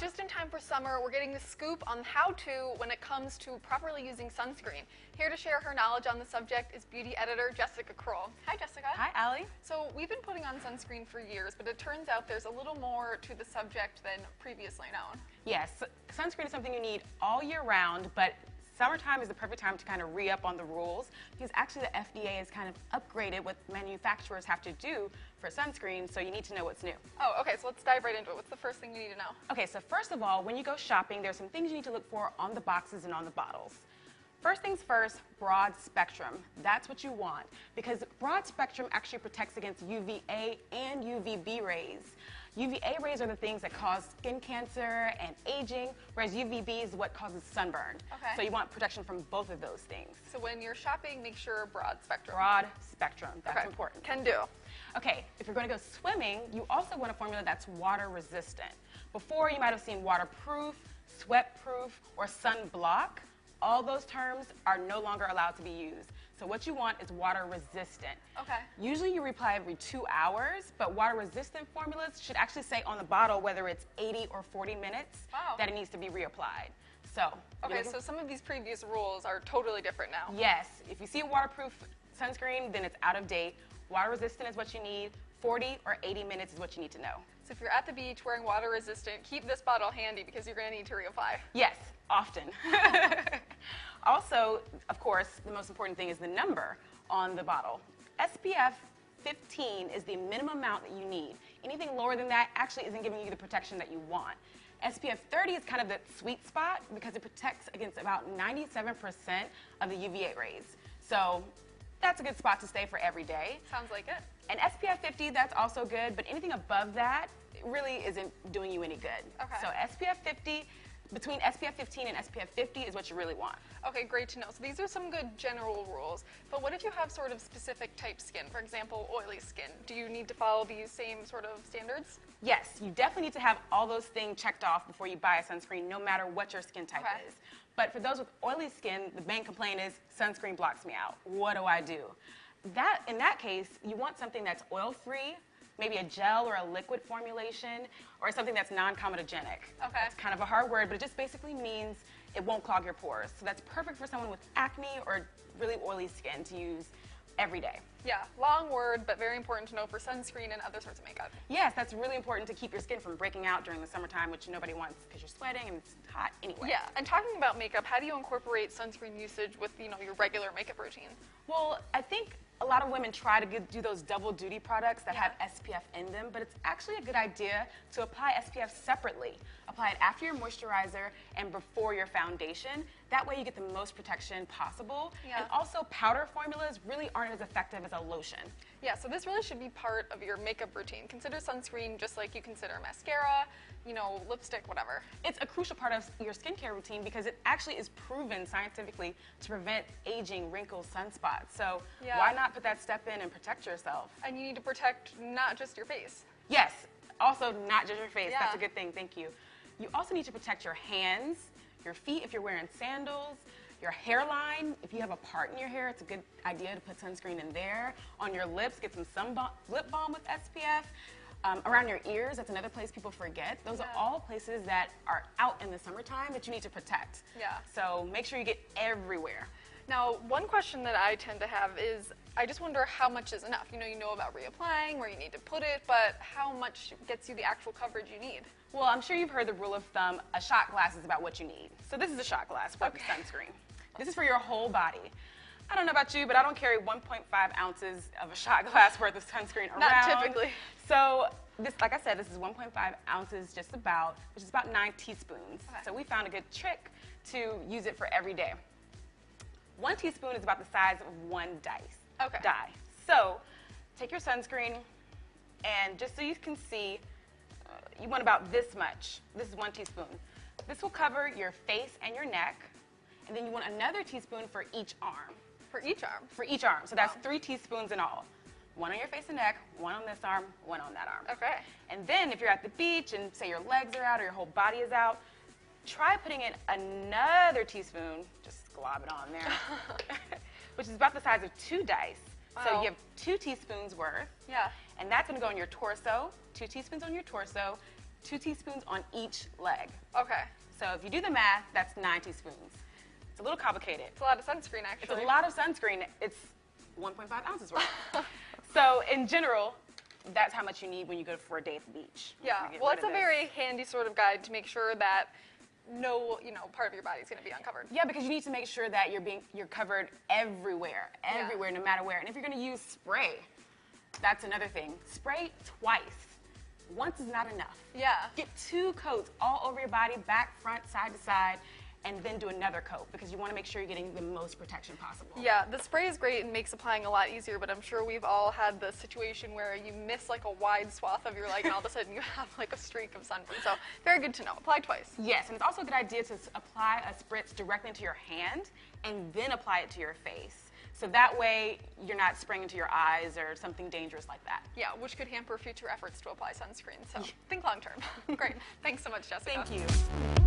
just in time for summer, we're getting the scoop on how-to when it comes to properly using sunscreen. Here to share her knowledge on the subject is beauty editor Jessica Kroll. Hi, Jessica. Hi, Allie. So we've been putting on sunscreen for years, but it turns out there's a little more to the subject than previously known. Yes, sunscreen is something you need all year round, but summertime is the perfect time to kind of re-up on the rules because actually the FDA has kind of upgraded what manufacturers have to do for sunscreen, so you need to know what's new. Oh, okay, so let's dive right into it. What's the first thing you need to know? Okay, so first of all, when you go shopping, there's some things you need to look for on the boxes and on the bottles. First things first, broad spectrum. That's what you want because broad spectrum actually protects against UVA and UVB rays. UVA rays are the things that cause skin cancer and aging, whereas UVB is what causes sunburn. Okay. So you want protection from both of those things. So when you're shopping, make sure broad spectrum. Broad spectrum, that's okay. important. Can do. Okay, if you're going to go swimming, you also want a formula that's water resistant. Before, you might have seen waterproof, sweat-proof, or sunblock. All those terms are no longer allowed to be used. So what you want is water resistant. Okay. Usually you reapply every 2 hours, but water resistant formulas should actually say on the bottle whether it's 80 or 40 minutes that it needs to be reapplied. So. Okay, so some of these previous rules are totally different now. Yes, if you see a waterproof sunscreen, then it's out of date. Water resistant is what you need. 40 or 80 minutes is what you need to know. So if you're at the beach wearing water resistant, keep this bottle handy because you're going to need to reapply. Yes, often. Also, of course, the most important thing is the number on the bottle. SPF 15 is the minimum amount that you need. Anything lower than that actually isn't giving you the protection that you want. SPF 30 is kind of the sweet spot because it protects against about 97% of the UVA rays. So that's a good spot to stay for every day. Sounds like it. And SPF 50, that's also good, but anything above that really isn't doing you any good. Okay. So SPF 50, between SPF 15 and SPF 50 is what you really want. Okay, great to know. So these are some good general rules, but what if you have sort of specific type skin? For example, oily skin. Do you need to follow these same sort of standards? Yes, you definitely need to have all those things checked off before you buy a sunscreen, no matter what your skin type is. But for those with oily skin, the main complaint is sunscreen blocks me out. What do I do? In that case, you want something that's oil-free, maybe a gel or a liquid formulation, or something that's non-comedogenic. Okay. It's kind of a hard word, but it just basically means it won't clog your pores. So that's perfect for someone with acne or really oily skin to use every day. Yeah, long word, but very important to know for sunscreen and other sorts of makeup. Yes, that's really important to keep your skin from breaking out during the summertime, which nobody wants because you're sweating and it's hot anyway. Yeah, and talking about makeup, how do you incorporate sunscreen usage with, your regular makeup routine? Well, I think a lot of women try to do those double duty products that have SPF in them, but it's actually a good idea to apply SPF separately. Apply it after your moisturizer and before your foundation. That way you get the most protection possible. Yeah. And also powder formulas really aren't as effective as a lotion. Yeah, so this really should be part of your makeup routine. Consider sunscreen just like you consider mascara, lipstick, whatever. It's a crucial part of your skincare routine because it actually is proven scientifically to prevent aging, wrinkles, sunspots. So why not put that step in and protect yourself? And you need to protect not just your face. Yes, also not just your face. Yeah. That's a good thing, thank you. You also need to protect your hands, your feet if you're wearing sandals, your hairline. If you have a part in your hair, it's a good idea to put sunscreen in there. On your lips, get some lip balm with SPF. Around your ears, that's another place people forget. Those are all places that are out in the summertime that you need to protect. Yeah. So make sure you get everywhere. Now, one question that I tend to have is, I just wonder how much is enough. You know about reapplying, where you need to put it, but how much gets you the actual coverage you need? Well, I'm sure you've heard the rule of thumb, a shot glass is about what you need. So this is a shot glass for the sunscreen. This is for your whole body. I don't know about you, but I don't carry 1.5 ounces of a shot glass worth of sunscreen around. Not typically. So this, like I said, this is 1.5 ounces just about, which is about 9 teaspoons. Okay. So we found a good trick to use it for every day. 1 teaspoon is about the size of 1 die. So take your sunscreen, and just so you can see, you want about this much. This is 1 teaspoon. This will cover your face and your neck, and then you want another teaspoon for each arm. For each arm? For each arm. So that's 3 teaspoons in all. 1 on your face and neck, 1 on this arm, 1 on that arm. Okay. And then if you're at the beach and say your legs are out or your whole body is out, try putting in another teaspoon, just glob it on there, which is about the size of 2 dice. Wow. So you have 2 teaspoons worth. Yeah. And that's going to go on your torso, 2 teaspoons on your torso, 2 teaspoons on each leg. Okay. So if you do the math, that's 9 teaspoons. It's a little complicated. It's a lot of sunscreen, actually. It's a lot of sunscreen. It's 1.5 ounces worth. So in general, that's how much you need when you go for a day at the beach. Yeah, well, it's a very handy sort of guide to make sure that no, part of your body is going to be uncovered. Yeah, because you need to make sure that you're covered everywhere, no matter where. And if you're going to use spray, that's another thing. Spray twice. Once is not enough. Yeah. Get 2 coats all over your body, back, front, side to side, and then do another coat because you want to make sure you're getting the most protection possible. Yeah, the spray is great and makes applying a lot easier, but I'm sure we've all had the situation where you miss like a wide swath of your leg and all of a sudden you have like a streak of sunburn. So very good to know. Apply twice. Yes, and it's also a good idea to apply a spritz directly into your hand and then apply it to your face. So that way you're not spraying into your eyes or something dangerous like that. Yeah, which could hamper future efforts to apply sunscreen. So think long term. Great. Thanks so much, Jessica. Thank you.